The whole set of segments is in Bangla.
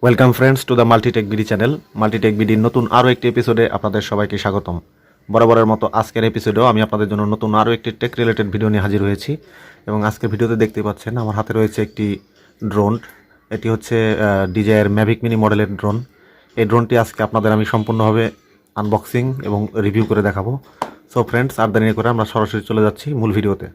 Welcome friends to the MultitechBD channel. মাল্টিটেকবিডির নতুন আরও একটি এপিসোডে আপনাদের সবাইকে স্বাগতম। বরাবরের মতো আজকের এপিসোডেও আমি আপনাদের জন্য নতুন আরও একটি টেক রিলেটেড ভিডিও নিয়ে হাজির হয়েছি এবং আজকের ভিডিওতে দেখতে পাচ্ছেন আমার হাতে রয়েছে একটি ড্রোন। এটি হচ্ছে DJI এর ম্যাভিক মিনি মডেলের ড্রোন। এই ড্রোনটি আজকে আপনাদের আমি সম্পূর্ণভাবে আনবক্সিং এবং রিভিউ করে দেখাবো। সো ফ্রেন্ডস, আর দেরি করে আমরা সরাসরি চলে যাচ্ছি মূল ভিডিওতে।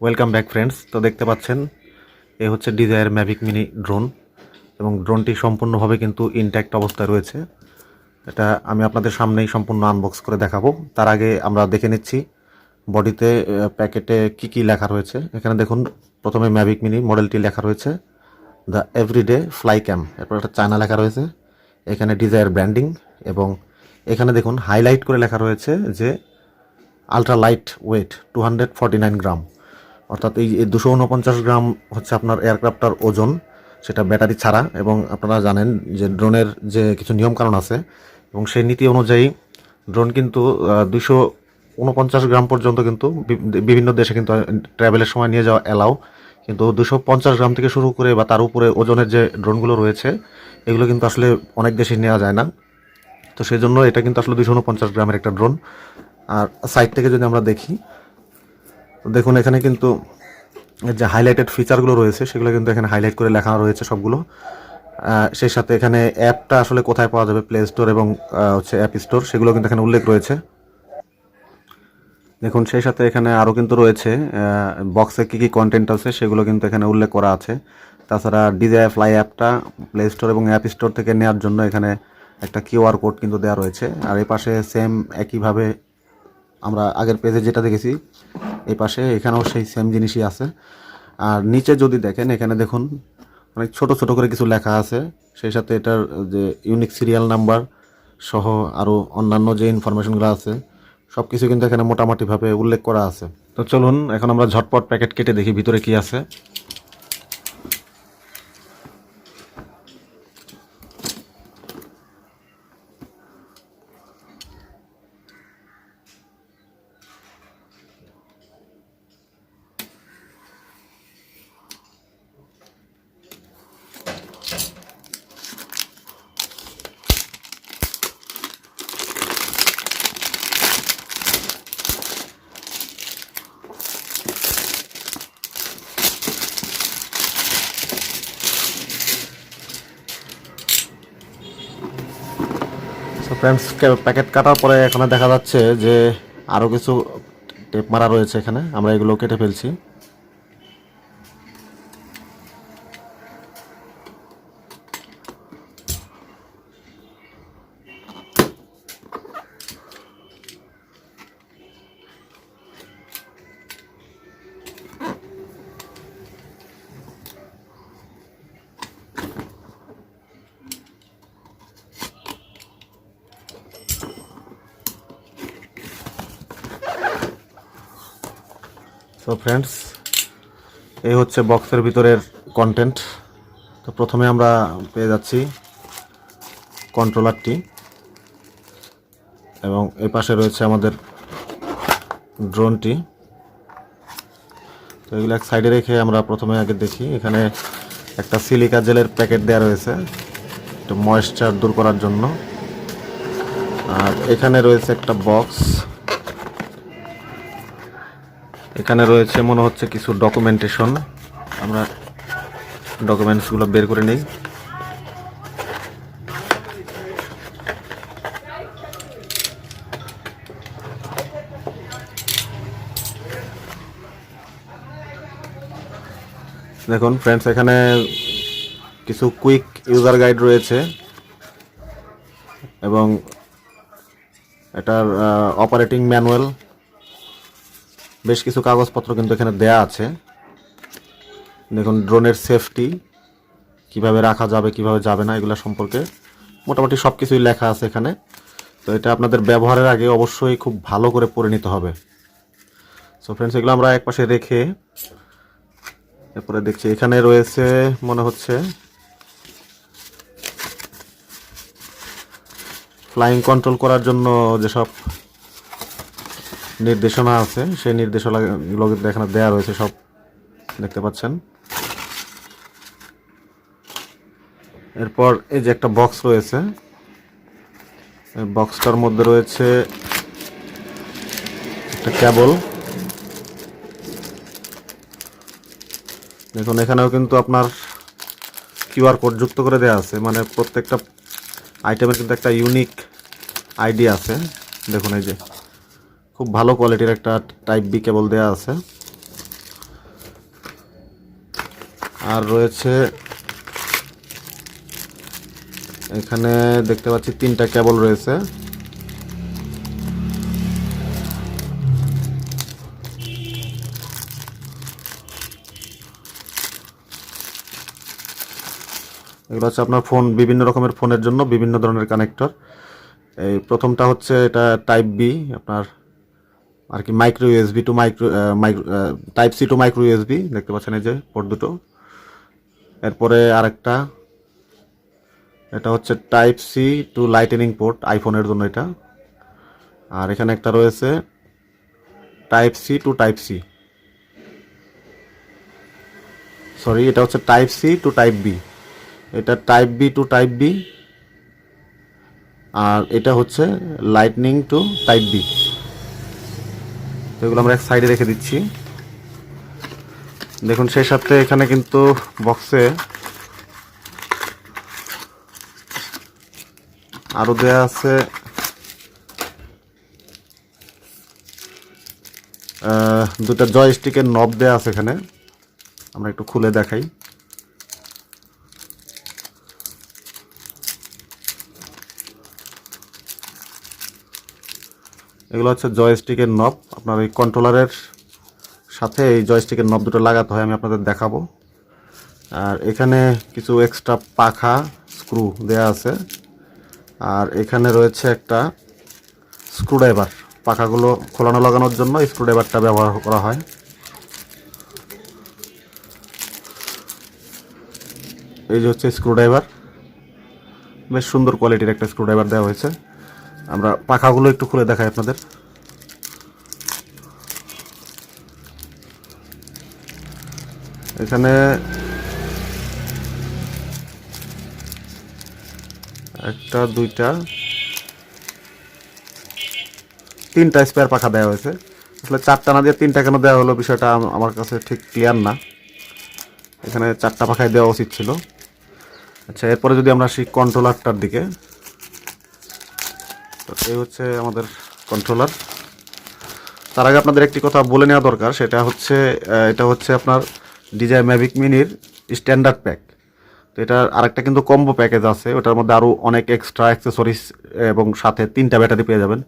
Welcome back friends. তো দেখতে পাচ্ছেন এ হচ্ছে DJI এর ম্যাভিক মিনি ড্রোন এবং ড্রোনটি সম্পূর্ণভাবে কিন্তু ইনট্যাক্ট অবস্থায় রয়েছে। এটা আমি আপনাদের সামনেই সম্পূর্ণ আনবক্স করে দেখাবো। তার আগে আমরা দেখে নিচ্ছি বডিতে প্যাকেটে কি লেখা রয়েছে। এখানে দেখুন, প্রথমে ম্যাভিক মিনি মডেলটি লেখা রয়েছে দ্য এভরিডে ফ্লাই ক্যাম, এরপর একটা চায়না লেখা রয়েছে, এখানে DJI এর ব্র্যান্ডিং এবং এখানে দেখুন হাইলাইট করে লেখা রয়েছে যে আলট্রা লাইট ওয়েট 249 গ্রাম, অর্থাৎ এই 249 গ্রাম হচ্ছে আপনার এয়ারক্রাফটার ওজন, সেটা ব্যাটারি ছাড়া। এবং আপনারা জানেন যে ড্রোনের যে কিছু নিয়মকানুন আছে এবং সেই নীতি অনুযায়ী ড্রোন কিন্তু 249 গ্রাম পর্যন্ত কিন্তু বিভিন্ন দেশে কিন্তু ট্রাভেলের সময় নিয়ে যাওয়া অ্যালাউ, কিন্তু 250 গ্রাম থেকে শুরু করে বা তার উপরে ওজনের যে ড্রোনগুলো রয়েছে এগুলো কিন্তু আসলে অনেক দেশে নেওয়া যায় না। তো সেই জন্য এটা কিন্তু আসলে 249 গ্রামের একটা ড্রোন। আর সাইড থেকে যদি আমরা দেখি, দেখুন এখানে কিন্তু যে হাইলাইটেড ফিচারগুলো রয়েছে সেগুলো কিন্তু এখানে হাইলাইট করে লেখা রয়েছে সবগুলো। সেই সাথে এখানে অ্যাপটা আসলে কোথায় পাওয়া যাবে, প্লে স্টোর এবং হচ্ছে অ্যাপ স্টোর, সেগুলো কিন্তু এখানে উল্লেখ রয়েছে। দেখুন সেই সাথে এখানে আরও কিন্তু রয়েছে বক্সে কী কন্টেন্ট আছে সেগুলো কিন্তু এখানে উল্লেখ করা আছে। তাছাড়া DJI ফ্লাই অ্যাপটা প্লে স্টোর এবং অ্যাপ স্টোর থেকে নেওয়ার জন্য এখানে একটা QR কোড কিন্তু দেওয়া রয়েছে। আর এই পাশে সেম একইভাবে আমরা আগের পেজে যেটা দেখেছি এই পাশে এখানেও সেই সেম জিনিসই আছে। আর নিচে যদি দেখেন, এখানে দেখুন অনেক ছোট ছোট করে কিছু লেখা আছে, সেই সাথে এটার যে ইউনিক সিরিয়াল নাম্বার সহ আরও অন্যান্য যে ইনফরমেশনগুলো আছে সব কিছু কিন্তু এখানে মোটামুটিভাবে উল্লেখ করা আছে। তো চলুন এখন আমরা ঝটপট প্যাকেট কেটে দেখি ভিতরে কি আছে। ফ্রেন্ডস, প্যাকেট কাটার পরে এখানে দেখা যাচ্ছে যে আরও কিছু টেপ মারা রয়েছে, এখানে আমরা এগুলো কেটে ফেলছি। সো ফ্রেন্ডস, এই হচ্ছে বক্সের ভিতরের কন্টেন্ট। তো প্রথমে আমরা পেয়ে যাচ্ছি কন্ট্রোলারটি এবং এই পাশে রয়েছে আমাদের ড্রোনটি। তো এগুলো এক সাইডে রেখে আমরা প্রথমে আগে দেখি, এখানে একটা সিলিকা জেলের প্যাকেট দেওয়া রয়েছে একটু ময়েশ্চার দূর করার জন্য। আর এখানে রয়েছে একটা বক্স, এখানে রয়েছে মনে হচ্ছে কিছু ডকুমেন্টেশন। আমরা ডকুমেন্টসগুলো বের করে নিই। দেখুন ফ্রেন্ডস, এখানে কিছু কুইক ইউজার গাইড রয়েছে এবং এটার অপারেটিং ম্যানুয়াল, বেশ কিছু কাগজপত্র কিন্তু এখানে দেয়া আছে। দেখুন ড্রোনের সেফটি, কিভাবে রাখা যাবে কিভাবে যাবে না এগুলো সম্পর্কে মোটামুটি সব কিছুই লেখা আছে এখানে। তো এটা আপনাদের ব্যবহারের আগে অবশ্যই খুব ভালো করে পড়ে নিতে হবে। সো ফ্রেন্ডস, এগুলো আমরা একপাশে রেখে এরপরে দেখছি এখানে রয়েছে মনে হচ্ছে ফ্লাইং কন্ট্রোল করার জন্য যেসব নির্দেশনা আছে সেই নির্দেশনাগুলো কিন্তু এখানে দেওয়া রয়েছে, সব দেখতে পাচ্ছেন। এরপর এই যে একটা বক্স রয়েছে, এই বক্সটার মধ্যে রয়েছে একটা কেবল। দেখুন এখানেও কিন্তু আপনার কিউআর কোড যুক্ত করে দেওয়া আছে, মানে প্রত্যেকটা আইটেমের কিন্তু একটা ইউনিক আইডি আছে। দেখুন এই যে খুব ভালো কোয়ালিটির একটা টাইপ বি কেবল দেওয়া আছে। আর রয়েছে এখানে দেখতে পাচ্ছি 3টা কেবল রয়েছে। এগুলো হচ্ছে আপনার ফোন, বিভিন্ন রকমের ফোনের জন্য বিভিন্ন ধরনের কানেক্টর। এই প্রথমটা হচ্ছে এটা টাইপ বি, আপনার আর কি micro USB to type C to micro USB, দেখতে পাচ্ছেন এই যে পোর্ট দুটো। এরপরে আরেকটা, এটা হচ্ছে type C to lightning port, আইফোনের জন্য এটা। আর এখানে একটা রয়েছে type C to type C, sorry এটা হচ্ছে type C to type B, এটা type B to type B. আর এটা হচ্ছে লাইটনিং টু টাইপ বি। এগুলো আমরা এক সাইডে রেখে দিচ্ছি। দেখুন সেই সাথে এখানে কিন্তু বক্সে আরো দেয়া আছে দুটা জয়স্টিকের নব দেয়া আছে এখানে, আমরা একটু খুলে দেখাই। এগুলো হচ্ছে জয়স্টিকের নব, আপনার এই কন্ট্রোলারের সাথে এই জয়স্টিকের নব দুটো লাগাতে হয়, আমি আপনাদের দেখাবো। আর এখানে কিছু এক্সট্রা পাখা স্ক্রু দেয়া আছে। আর এখানে রয়েছে একটা স্ক্রুড্রাইভার, পাখাগুলো খোলানো লাগানোর জন্য স্ক্রুড্রাইভারটা ব্যবহার করা হয়। এই যে হচ্ছে স্ক্রুড্রাইভার, বেশ সুন্দর কোয়ালিটির একটা স্ক্রুড্রাইভার দেওয়া হয়েছে। আমরা পাখাগুলো একটু খুলে দেখাই আপনাদের। এখানে একটা, দুইটা, 3টা স্পেয়ার পাখা দেওয়া হয়েছে। আসলে 4টা না দিয়ে 3টা কেন দেওয়া হলো বিষয়টা আমার কাছে ঠিক ক্লিয়ার না, এখানে 4টা পাখায় দেওয়া উচিত ছিল। আচ্ছা, এরপরে যদি আমরা আসি কন্ট্রোলারটার দিকে, তো এই হচ্ছে আমাদের কন্ট্রোলার। তার আগে আপনাদের একটি কথা বলে নেওয়া দরকার, সেটা হচ্ছে এটা হচ্ছে আপনার DJI Mavic মিনির স্ট্যান্ডার্ড প্যাক। তো এটার আরেকটা কিন্তু কম্বো প্যাকেজ আছে, ওটার মধ্যে আরও অনেক এক্সট্রা অ্যাক্সেসরিজ এবং সাথে 3টা ব্যাটারি পেয়ে যাবেন।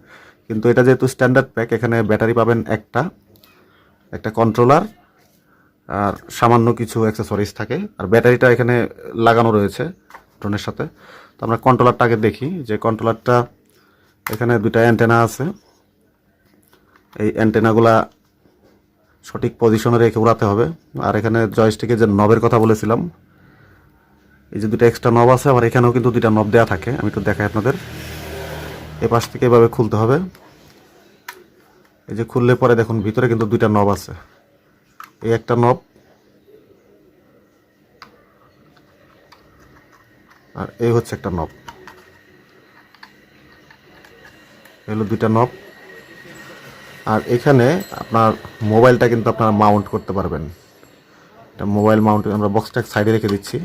কিন্তু এটা যেহেতু স্ট্যান্ডার্ড প্যাক, এখানে ব্যাটারি পাবেন একটা কন্ট্রোলার আর সামান্য কিছু অ্যাক্সেসরিজ থাকে, আর ব্যাটারিটা এখানে লাগানো রয়েছে ড্রোনের সাথে। তো আমরা কন্ট্রোলারটা আগে দেখি, যে কন্ট্রোলারটা এখানে 2টা অ্যান্টেনা আছে। এই অ্যান্টেনাগুলা সঠিক পজিশনে রেখে উড়াতে হবে। আর এখানে জয়স্টিকে যে নবের কথা বলেছিলাম, এই যে 2টা এক্সট্রা নব আছে, আবার এখানেও কিন্তু 2টা নব দেওয়া থাকে। আমি একটু দেখাই আপনাদের। এ পাশ থেকে এভাবে খুলতে হবে, এই যে খুললে পরে দেখুন ভিতরে কিন্তু 2টা নব আছে। এই একটা নব আর এই হচ্ছে একটা নব, এগুলো 2টা নব। আর এখানে আপনার মোবাইলটা কিন্তু আপনারা মাউন্ট করতে পারবেন। এটা মোবাইল মাউন্ট, আমরা বক্সটা সাইডে রেখে দিচ্ছি।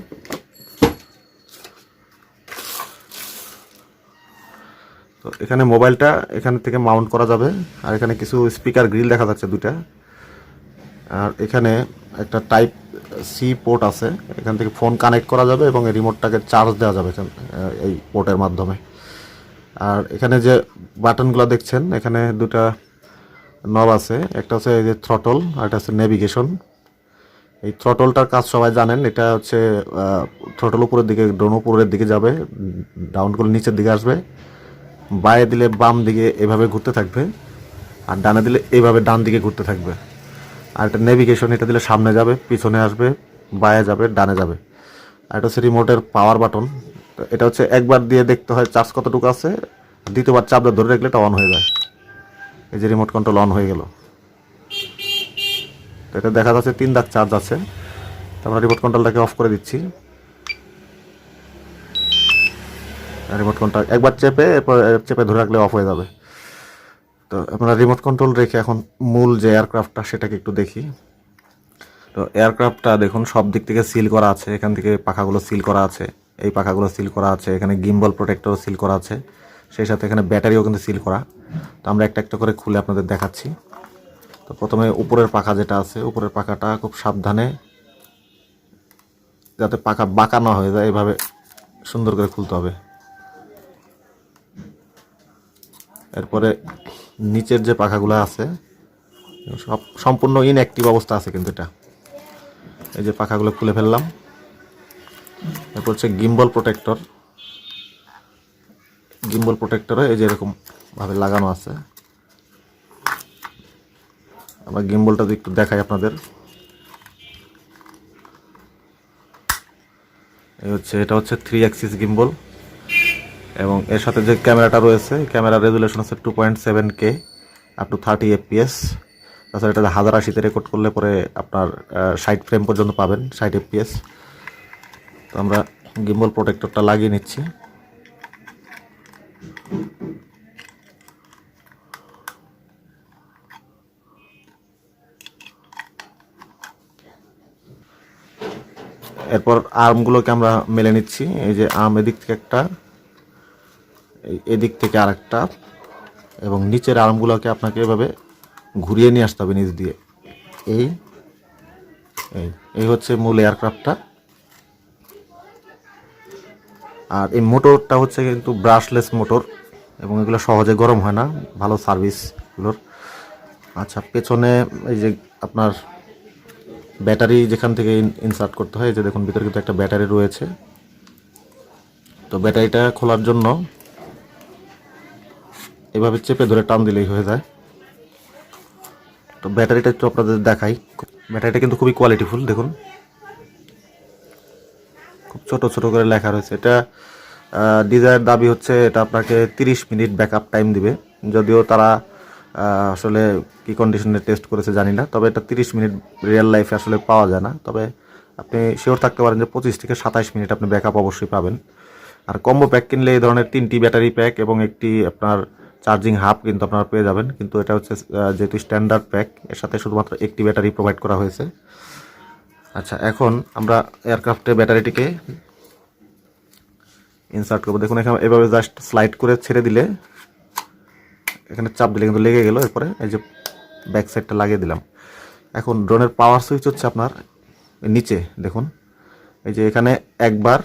তো এখানে মোবাইলটা এখান থেকে মাউন্ট করা যাবে। আর এখানে কিছু স্পিকার গ্রিল দেখা যাচ্ছে 2টা। আর এখানে একটা টাইপ সি পোর্ট আছে, এখান থেকে ফোন কানেক্ট করা যাবে এবং এই রিমোটটাকে চার্জ দেওয়া যাবে এই পোর্টের মাধ্যমে। আর এখানে যে বাটনগুলো দেখছেন, এখানে 2টা নব আছে, একটা হচ্ছে এই যে থ্রটল, আর একটা হচ্ছে নেভিগেশন। এই থ্রটলটার কাজ সবাই জানেন, এটা হচ্ছে থ্রটল উপরের দিকে, ড্রোন উপরের দিকে যাবে, ডাউন করলে নিচের দিকে আসবে, বাঁয়ে দিলে বাম দিকে এভাবে ঘুরতে থাকবে, আর ডানে দিলে এইভাবে ডান দিকে ঘুরতে থাকবে। আর এটা নেভিগেশন, এটা দিলে সামনে যাবে, পিছনে আসবে, বাঁয়ে যাবে, ডানে যাবে। আর এটা হচ্ছে রিমোটের পাওয়ার বাটন। এটা হচ্ছে একবার দিয়ে দেখতে হয় চার্জ কতটুকু আছে, দ্বিতীয়বার চাপ দিয়ে ধরে রাখলে এটা অন হয়ে যায়। এই যে রিমোট কন্ট্রোল অন হয়ে গেল। তো এটা দেখা যাচ্ছে 3 দাগ চার্জ আছে। তো আমরা রিমোট কন্ট্রোলটাকে অফ করে দিচ্ছি। রিমোট কন্ট্রোল একবার চেপে ধরে রাখলে অফ হয়ে যাবে। তো আমরা রিমোট কন্ট্রোল রেখে এখন মূল যে এয়ারক্রাফটটা সেটাকে একটু দেখি। তো এয়ারক্রাফটটা দেখুন সব দিক থেকে সিল করা আছে। এখান থেকে পাখাগুলো সিল করা আছে, এই পাখাগুলো সিল করা আছে, এখানে গিম্বল প্রোটেক্টরও সিল করা আছে, সেই সাথে এখানে ব্যাটারিও কিন্তু সিল করা। তো আমরা একটা একটা করে খুলে আপনাদের দেখাচ্ছি। তো প্রথমে উপরের পাখা যেটা আছে, উপরের পাখাটা খুব সাবধানে যাতে পাখা বাঁকা না হয়ে যায় এভাবে সুন্দর করে খুলতে হবে। এরপরে নিচের যে পাখাগুলো আছে সব সম্পূর্ণ ইনঅ্যাক্টিভ অবস্থা আছে কিন্তু এটা। এই যে পাখাগুলো খুলে ফেললাম। এরপর হচ্ছে গিম্বল প্রোটেক্টরে এই যে এরকম ভাবে লাগানো আছে। আমরা গিম্বলটা একটু দেখাই আপনাদের। এটা হচ্ছে 3 অ্যাক্সিস গিম্বল এবং এর সাথে যে ক্যামেরাটা রয়েছে, ক্যামেরার রেজুলেশন আছে 2.7K আপ টু 30 FPS। তাছাড়া এটা 1080-তে রেকর্ড করলে পরে আপনার 60 ফ্রেম পর্যন্ত পাবেন, 60 FPS। তো আমরা গিম্বল প্রোটেক্টরটা লাগিয়ে নিচ্ছি। এরপর আর্মগুলোকে আমরা মেলে নিচ্ছি। এই যে আর্ম এদিক থেকে একটা, এদিক থেকে আরেকটা, এবং নিচের আর্মগুলোকে আপনাকে এভাবে ঘুরিয়ে নিয়ে আসতে হবে নিচ দিয়ে। এই হচ্ছে মূল এয়ারক্রাফটটা। আর এই মোটরটা হচ্ছে কিন্তু ব্রাশলেস মোটর এবং এগুলো সহজে গরম হয় না, ভালো সার্ভিস এগুলোর। আচ্ছা, পেছনে এই যে আপনার ব্যাটারি যেখান থেকে ইনসার্ট করতে হয়, এই যে দেখুন ভিতরে কিন্তু একটা ব্যাটারি রয়েছে। তো ব্যাটারিটা খোলার জন্য এভাবে চেপে ধরে টান দিলেই হয়ে যায়। তো ব্যাটারিটা একটু আপনাদের দেখাই। ব্যাটারিটা কিন্তু খুবই কোয়ালিটিফুল, দেখুন খুব ছোট ছোট করে লেখা রয়েছে। এটা ডিজাইয়ের দাবি হচ্ছে এটা আপনাকে 30 মিনিট ব্যাকআপ টাইম দিবে। যদিও তারা আসলে কি কন্ডিশনে টেস্ট করেছে জানি না, তবে এটা 30 মিনিট রিয়েল লাইফে আসলে পাওয়া যায় না। তবে আপনি শিওর থাকতে পারেন যে 25 থেকে 27 মিনিট আপনি ব্যাকআপ অবশ্যই পাবেন। আর কম্বো প্যাক কিনলে এই ধরনের 3টি ব্যাটারি প্যাক এবং একটি আপনার চার্জিং হাব কিন্তু আপনারা পেয়ে যাবেন। কিন্তু এটা হচ্ছে যেহেতু স্ট্যান্ডার্ড প্যাক, এর সাথে শুধুমাত্র একটি ব্যাটারি প্রোভাইড করা হয়েছে। আচ্ছা, এখন আমরা এয়ারক্রাফটে ব্যাটারিটিকে ইনসার্ট করবো। দেখুন এখানে এভাবে জাস্ট স্লাইড করে ছেড়ে দিলে, এখানে চাপ দিলে কিন্তু লেগে গেল। এরপরে এই যে ব্যাক সাইডটা লাগিয়ে দিলাম। এখন ড্রোনের পাওয়ার সুইচ হচ্ছে আপনার নিচে, দেখুন এই যে এখানে একবার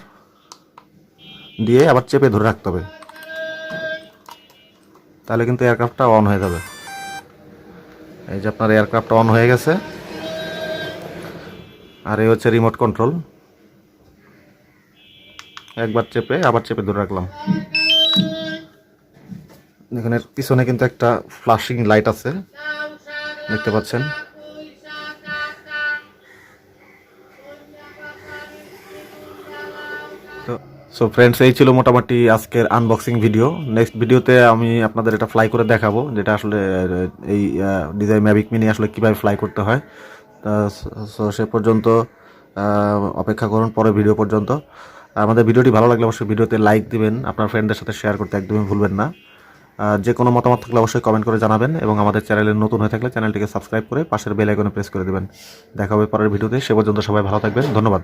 দিয়ে আবার চেপে ধরে রাখতে হবে, তাহলে কিন্তু এয়ারক্রাফটটা অন হয়ে যাবে। এই যে আপনার এয়ারক্রাফটটা অন হয়ে গেছে। আর এই হচ্ছে রিমোট কন্ট্রোল, একবার চেপে আবার চেপে ধরে রাখলাম। এখানে পিছনে কিন্তু একটা ফ্ল্যাশিং লাইট আছে, দেখতে পাচ্ছেন। সো ফ্রেন্ডস, এই ছিল মোটামুটি আজকের আনবক্সিং ভিডিও। নেক্সট ভিডিওতে আমি আপনাদের এটা ফ্লাই করে দেখাবো, যেটা আসলে এই DJI Mavic Mini আসলে কীভাবে ফ্লাই করতে হয়। সো সে পর্যন্ত অপেক্ষা করুন পরের ভিডিও পর্যন্ত। আমাদের ভিডিওটি ভালো লাগলে অবশ্যই ভিডিওতে লাইক দিবেন, আপনার ফ্রেন্ডদের সাথে শেয়ার করতে একদমই ভুলবেন না। যে কোনো মতামত থাকলে অবশ্যই কমেন্ট করে জানাবেন এবং আমাদের চ্যানেলে নতুন হয়ে থাকলে চ্যানেলটিকে সাবস্ক্রাইব করে পাশের বেল আইকনে প্রেস করে দেবেন। দেখা হবে পরের ভিডিওতে, সে পর্যন্ত সবাই ভালো থাকবেন, ধন্যবাদ।